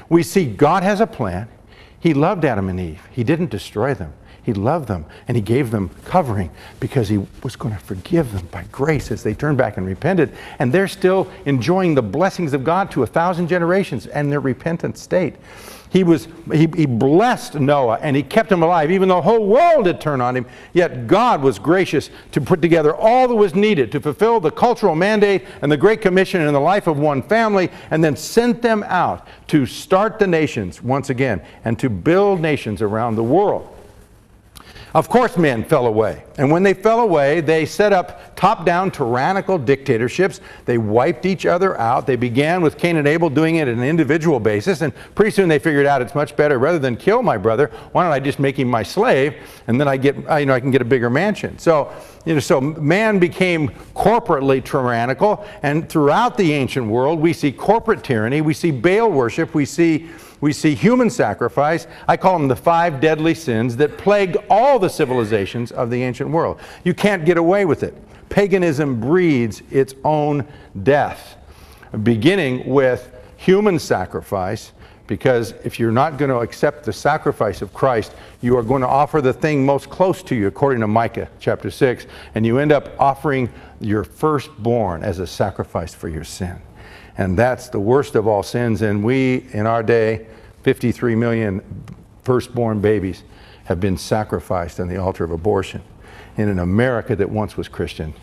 We see God has a plan. He loved Adam and Eve. He didn't destroy them. He loved them, and he gave them covering because he was going to forgive them by grace as they turned back and repented. And they're still enjoying the blessings of God to 1,000 generations and their repentant state. He blessed Noah, and he kept him alive, even though the whole world had turned on him. Yet God was gracious to put together all that was needed to fulfill the cultural mandate and the Great Commission in the life of one family, and then sent them out to start the nations once again and to build nations around the world. Of course, men fell away. And when they fell away, they set up top-down tyrannical dictatorships. They wiped each other out. They began with Cain and Abel doing it on an individual basis. And pretty soon they figured out it's much better, rather than kill my brother, why don't I just make him my slave? And then I can get a bigger mansion. So man became corporately tyrannical. And throughout the ancient world, we see corporate tyranny. We see Baal worship. We see human sacrifice. I call them the 5 deadly sins that plagued all the civilizations of the ancient world. You can't get away with it. Paganism breeds its own death, beginning with human sacrifice, because if you're not going to accept the sacrifice of Christ, you are going to offer the thing most close to you, according to Micah chapter 6, and you end up offering your firstborn as a sacrifice for your sin. And that's the worst of all sins. And we, in our day, 53 million firstborn babies have been sacrificed on the altar of abortion in an America that once was Christian.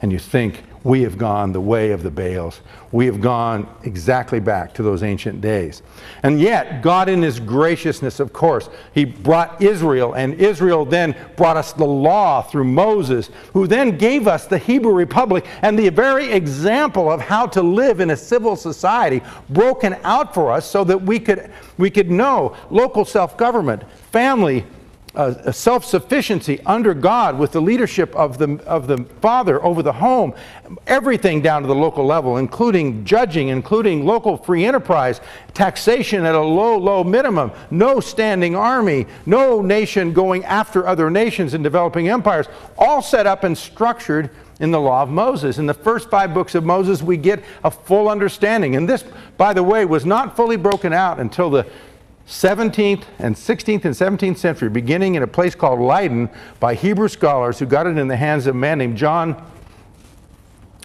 And you think, we have gone the way of the Baals. We have gone exactly back to those ancient days. And yet, God in his graciousness, of course, he brought Israel, and Israel then brought us the law through Moses, who then gave us the Hebrew Republic and the very example of how to live in a civil society broken out for us so that we could know local self-government, family, self-sufficiency under God with the leadership of the father over the home, everything down to the local level, including judging, including local free enterprise, taxation at a low minimum, no standing army, no nation going after other nations and developing empires, all set up and structured in the law of Moses. In the first 5 books of Moses, we get a full understanding. And this, by the way, was not fully broken out until the 17th and 16th and 17th century, beginning in a place called Leiden by Hebrew scholars who got it in the hands of a man named John,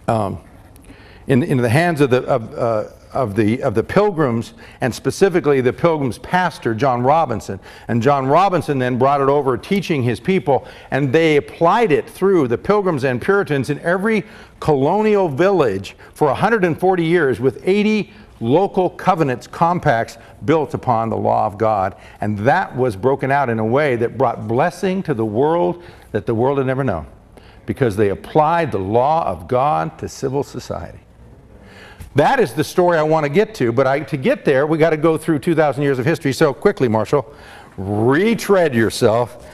in the hands of the pilgrims, and specifically the pilgrims' pastor, John Robinson. And John Robinson then brought it over, teaching his people, and they applied it through the pilgrims and Puritans in every colonial village for 140 years with 80 local covenants, compacts built upon the law of God. And that was broken out in a way that brought blessing to the world that the world had never known, because they applied the law of God to civil society. That is the story I want to get to, but to get there, we got to go through 2,000 years of history. So quickly, Marshall, retread yourself.